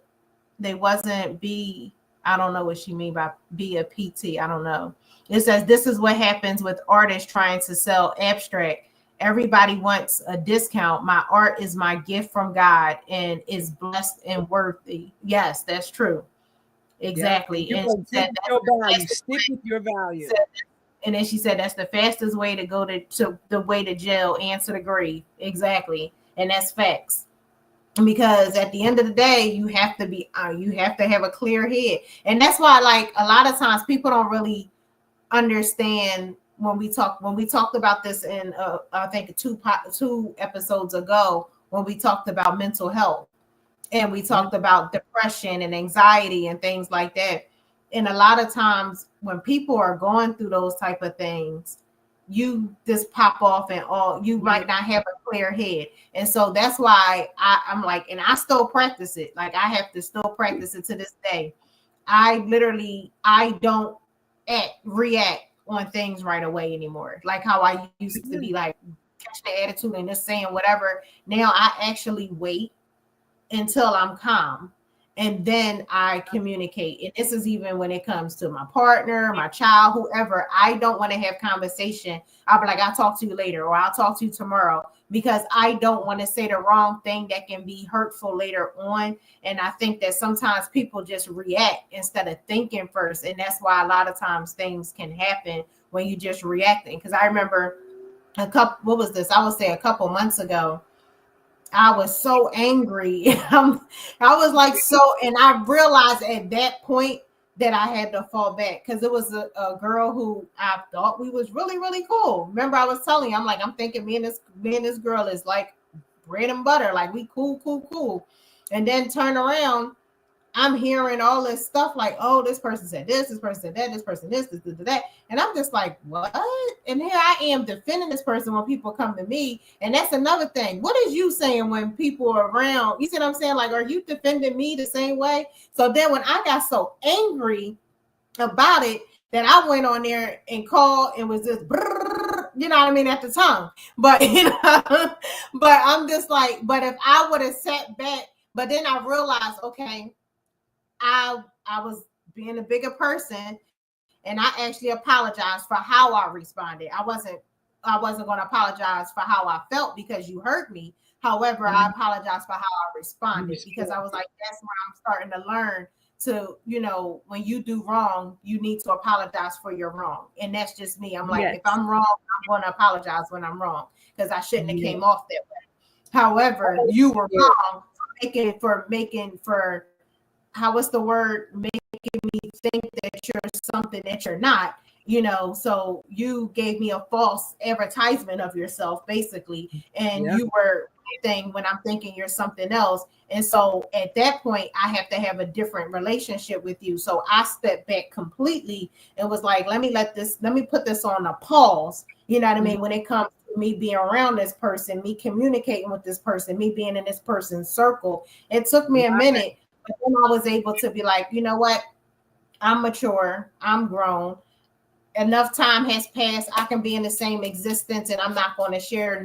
be, I don't know what she mean by be a PT. I don't know. It says, this is what happens with artists trying to sell abstract. Everybody wants a discount. My art is my gift from God and is blessed and worthy. Yes, that's true. Exactly. You're And gonna she stick said with that's your the values. fastest Stick with your she values. said, and then she said that's the fastest way to go to the way to jail and to the grave. Exactly. And that's facts. Because at the end of the day, you have to have a clear head. And that's why, like, a lot of times people don't really understand when we talked about this in I think two episodes ago, when we talked about mental health and we talked about depression and anxiety and things like that. And a lot of times when people are going through those type of things, you just pop off and all you might not have a clear head. And so that's why I'm like, and I still practice it. Like, I have to still practice it to this day. I don't react on things right away anymore. Like how I used to be like catch the attitude and just saying whatever. Now I actually wait until I'm calm, and then I communicate. And this is even when it comes to my partner, my child, whoever. I don't want to have conversation. I'll be like, I'll talk to you later, or I'll talk to you tomorrow, because I don't want to say the wrong thing that can be hurtful later on. And I think that sometimes people just react instead of thinking first. And that's why a lot of times things can happen when you just reacting. Because I remember what was this? I would say a couple months ago, I was so angry. I was like, and I realized at that point that I had to fall back, because it was a girl who I thought we was really, really cool. Remember, I was telling you, I'm thinking me and this girl is like bread and butter, like we cool, cool, cool. And then turn around, I'm hearing all this stuff like, oh, this person said this person said that, this person this, that. And I'm just like, what? And here I am defending this person when people come to me. And that's another thing. What is you saying when people are around? You see what I'm saying? Like, are you defending me the same way? So then when I got so angry about it, that I went on there and called and was just, you know what I mean, at the tongue. But, but I'm just like, but if I would have sat back, but then I realized, okay, I was being a bigger person, and I actually apologized for how I responded. I wasn't going to apologize for how I felt because you hurt me. However, I apologized for how I responded, because I was like, that's where I'm starting to learn to, when you do wrong, you need to apologize for your wrong. And that's just me. I'm like, if I'm wrong, I'm going to apologize when I'm wrong, because I shouldn't have came off that way. However, you were wrong for making how what's the word, making me think that you're something that you're not, so you gave me a false advertisement of yourself, basically, and you were thing when I'm thinking you're something else. And so at that point, I have to have a different relationship with you. So I stepped back completely and was like, let me put this on a pause. You know what I mean? When it comes to me being around this person, me communicating with this person, me being in this person's circle, it took me a minute. But then I was able to be like, you know what? I'm mature. I'm grown. Enough time has passed. I can be in the same existence, and I'm not going to have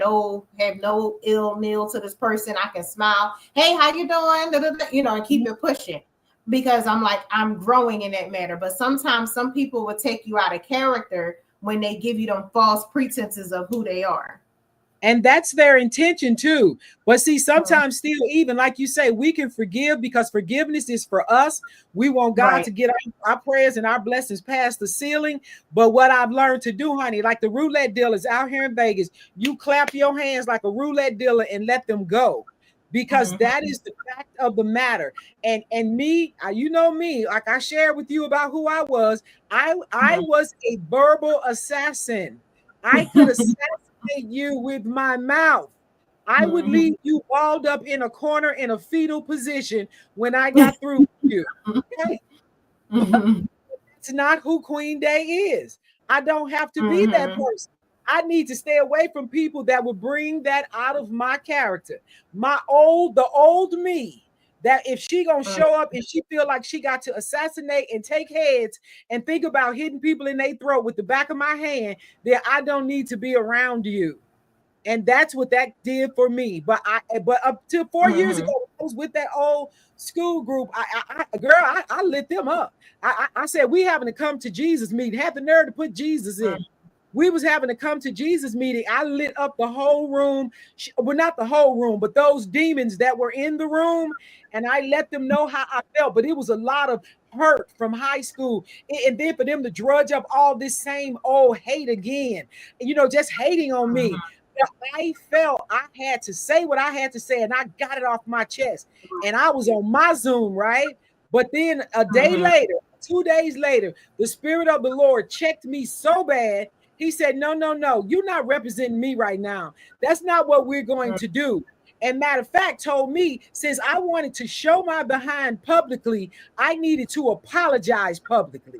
no ill nil to this person. I can smile. Hey, how you doing? And keep it pushing, because I'm like, I'm growing in that matter. But sometimes some people will take you out of character when they give you them false pretenses of who they are. And that's their intention too. But see, sometimes still, even like you say, we can forgive because forgiveness is for us. We want God to get our prayers and our blessings past the ceiling. But what I've learned to do, honey, like the roulette dealers out here in Vegas, you clap your hands like a roulette dealer and let them go, because that is the fact of the matter. And me, you know me, like I shared with you about who I was. I was a verbal assassin. I could assassinate you with my mouth. I would leave you balled up in a corner in a fetal position when I got through with you. Okay? That's not who Queen Day is. I don't have to be that person. I need to stay away from people that would bring that out of my character. The old me, that if she gonna show up and she feel like she got to assassinate and take heads and think about hitting people in their throat with the back of my hand, then I don't need to be around you. And that's what that did for me. But up to 4 years ago, I was with that old school group. I lit them up. I said, we having to come to Jesus meeting. Had the nerve to put Jesus in. We was having a come to Jesus meeting. I lit up the whole room. Well, not the whole room, but those demons that were in the room. And I let them know how I felt. But it was a lot of hurt from high school. And then for them to drudge up all this same old hate again, you know, just hating on me. I felt I had to say what I had to say, and I got it off my chest. And I was on my Zoom, right? But then a day later, 2 days later, the Spirit of the Lord checked me so bad. He said, no, you're not representing me right now. That's not what we're going to do. And matter of fact, told me, since I wanted to show my behind publicly, I needed to apologize publicly.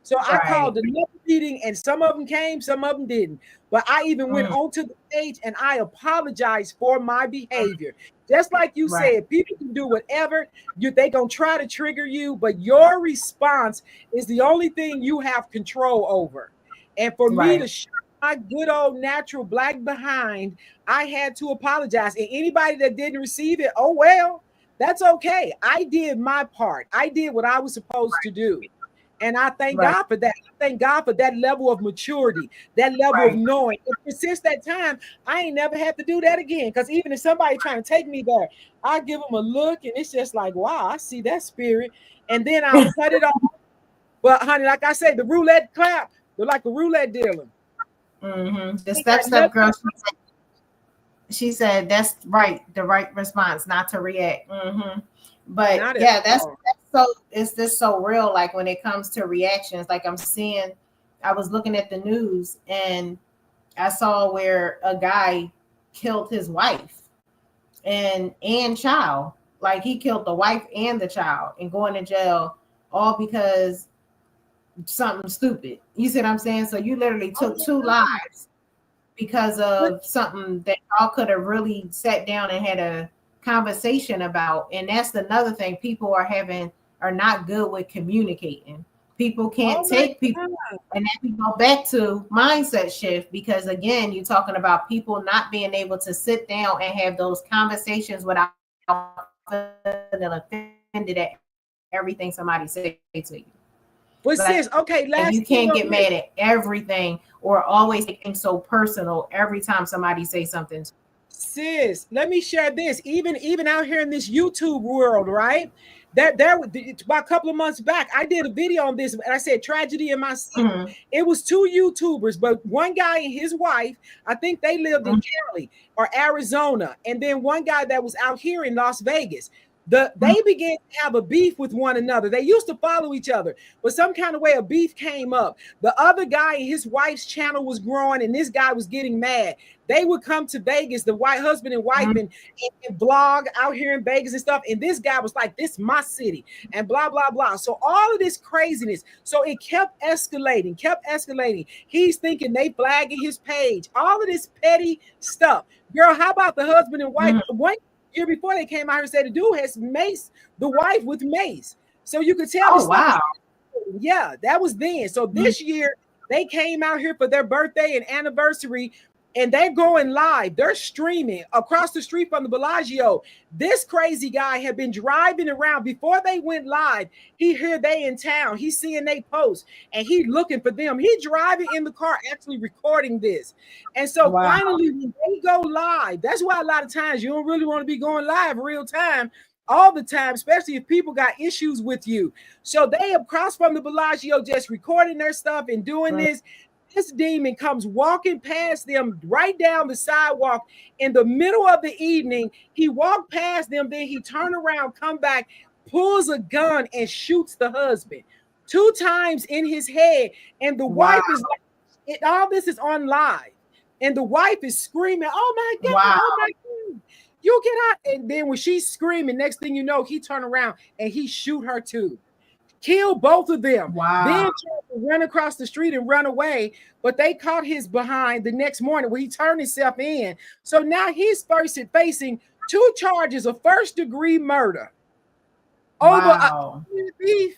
So I called another meeting, and some of them came, some of them didn't. But I even went onto the stage and I apologized for my behavior. Just like you said, people can do whatever. They gonna try to trigger you, but your response is the only thing you have control over. And for me to show my good old natural black behind, I had to apologize. And anybody that didn't receive it, oh well, that's okay. I did my part. I did what I was supposed to do. And I thank God for that. I thank God for that level of maturity, that level of knowing. And since that time, I ain't never had to do that again. Because even if somebody trying to take me there, I give them a look, and it's just like, wow, I see that spirit. And then I'll cut it off. But honey, like I said, the roulette clap, they're like a roulette dealer. The step girl. She said that's right, the right response, not to react. But yeah, that's so, it's just so real. Like when it comes to reactions, like I was looking at the news and I saw where a guy killed his wife and child. Like he killed the wife and the child and going to jail all because something stupid. You see what I'm saying? So you literally took two lives because of something that y'all could have really sat down and had a conversation about. And that's another thing, people are not good with communicating. People can't take people. And then we go back to mindset shift, because again, you're talking about people not being able to sit down and have those conversations without feeling offended at everything somebody say to you. But sis, okay, you can't get mad at everything or always taking so personal every time somebody say something. Sis, let me share this. Even out here in this YouTube world, right? There about a couple of months back, I did a video on this, and I said tragedy in my city. It was two YouTubers, but one guy and his wife, I think they lived in Cali or Arizona, and then one guy that was out here in Las Vegas. They began to have a beef with one another. They used to follow each other, but some kind of way a beef came up. The other guy and his wife's channel was growing, and this guy was getting mad. They would come to Vegas, the white husband and wife, and vlog out here in Vegas and stuff. And this guy was like, "This is my city," and blah blah blah. So all of this craziness. So it kept escalating. He's thinking they flagging his page. All of this petty stuff. Girl, how about the husband and wife? One year before they came out here and said the dude has maced the wife with mace. So you could tell. Oh, wow. Yeah, that was then. So this year they came out here for their birthday and anniversary, and they're going live. They're streaming across the street from the Bellagio. This crazy guy had been driving around before they went live. He hear they in town. He's seeing they post, and he looking for them. He driving in the car, actually recording this. And so finally, when they go live, that's why a lot of times you don't really want to be going live real time all the time, especially if people got issues with you. So they across from the Bellagio just recording their stuff and doing this. This demon comes walking past them right down the sidewalk in the middle of the evening. He walked past them, then he turned around, come back, pulls a gun and shoots the husband 2 times in his head. And the wife is like, all this is on live. And the wife is screaming, "Oh my God, oh my God, you get out." And then when she's screaming, next thing you know, he turned around and he shoot her too. Kill both of them. Then run across the street and run away, but they caught his behind the next morning when he turned himself in. So now he's facing 2 charges of first-degree murder over a beef.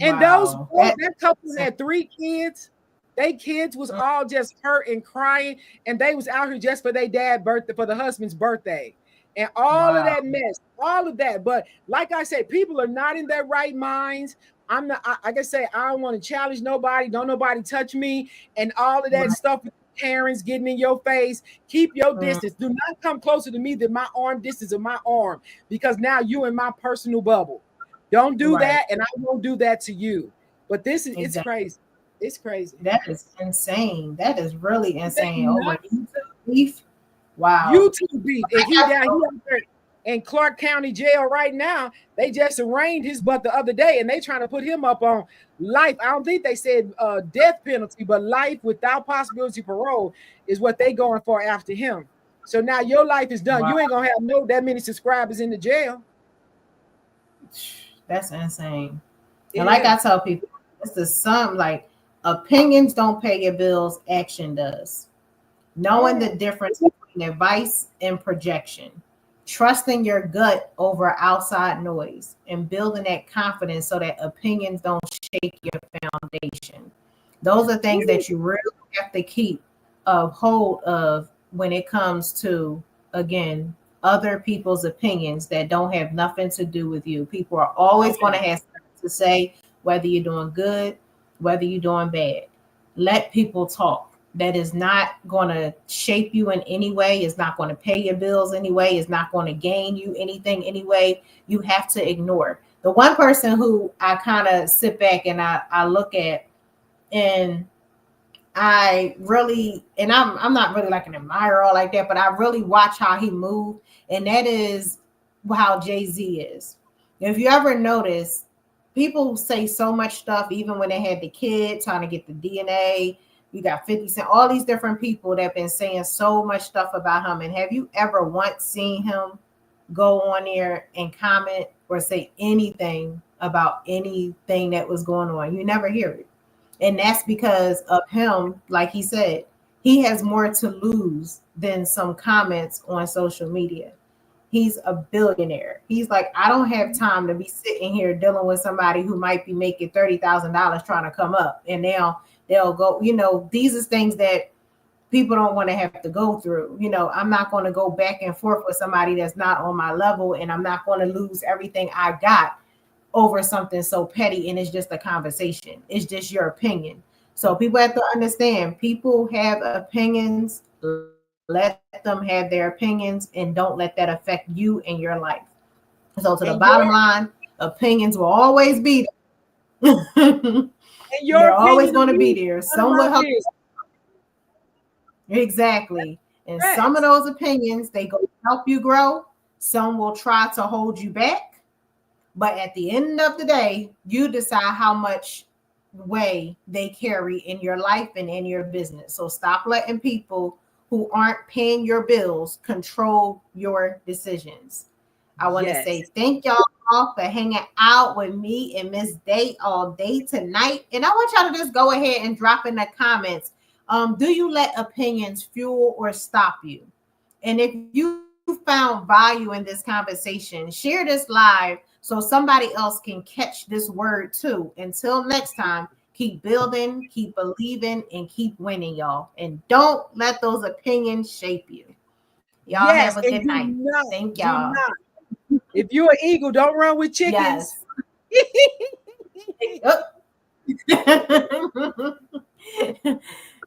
And that couple had 3 kids. They kids was all just hurt and crying, and they was out here just for their dad's birthday, for the husband's birthday. And all of that mess, all of that. But like I said, people are not in their right minds. I'm not, like I say, I don't want to challenge nobody. Don't nobody touch me and all of that Right. stuff with parents getting in your face. Keep your Mm. distance. Do not come closer to me than my arm distance of my arm, because now you in my personal bubble. Don't do Right. that, and I won't do that to you. But this is, it's Exactly. crazy. It's crazy. That is insane. That is really They insane. Over nuts. YouTube beef. Wow. YouTube beef, and he down here out there in Clark County Jail right now. They just arraigned his butt the other day, and they trying to put him up on life. I don't think they said death penalty, but life without possibility of parole is what they going for after him. So now your life is done. Wow. You ain't gonna have no that many subscribers in the jail. That's insane. Yeah. And like I tell people, this is some like opinions don't pay your bills, action does. Knowing the difference between advice and projection, trusting your gut over outside noise, and building that confidence so that opinions don't shake your foundation. Those are things that you really have to keep a hold of when it comes to, again, other people's opinions that don't have nothing to do with you. People are always going to have something to say, whether you're doing good, whether you're doing bad. Let people talk. That is not going to shape you in any way. It's not going to pay your bills anyway. It's not going to gain you anything anyway. You have to ignore. The one person who I kind of sit back and I look at, and I really, and I'm not really like an admirer like that, but I really watch how he moved, and that is how Jay-Z is. If you ever notice, people say so much stuff, even when they had the kid trying to get the DNA. You got 50 Cent, all these different people that have been saying so much stuff about him. And have you ever once seen him go on there and comment or say anything about anything that was going on? You never hear it. And that's because of him, like he said, he has more to lose than some comments on social media. He's a billionaire. He's like, I don't have time to be sitting here dealing with somebody who might be making $30,000 trying to come up. And now they'll go, these are things that people don't want to have to go through. I'm not going to go back and forth with somebody that's not on my level, and I'm not going to lose everything I got over something so petty. And it's just a conversation. It's just your opinion. So people have to understand, people have opinions. Let them have their opinions, and don't let that affect you and your life. So to the bottom line, opinions will always be there. They're always going to be there. Some will help. Exactly. And some of those opinions, they go help you grow. Some will try to hold you back. But at the end of the day, you decide how much way they carry in your life and in your business. So stop letting people who aren't paying your bills control your decisions. I want to say thank y'all for hanging out with me and Miss Day all day tonight. And I want y'all to just go ahead and drop in the comments. Do you let opinions fuel or stop you? And if you found value in this conversation, share this live so somebody else can catch this word too. Until next time, keep building, keep believing, and keep winning, y'all. And don't let those opinions shape you. Y'all have a good night. Thank y'all. If you're an eagle, don't run with chickens.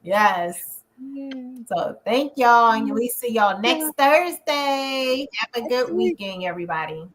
Yes. So thank y'all, and we see y'all next Thursday. Have a good weekend, everybody.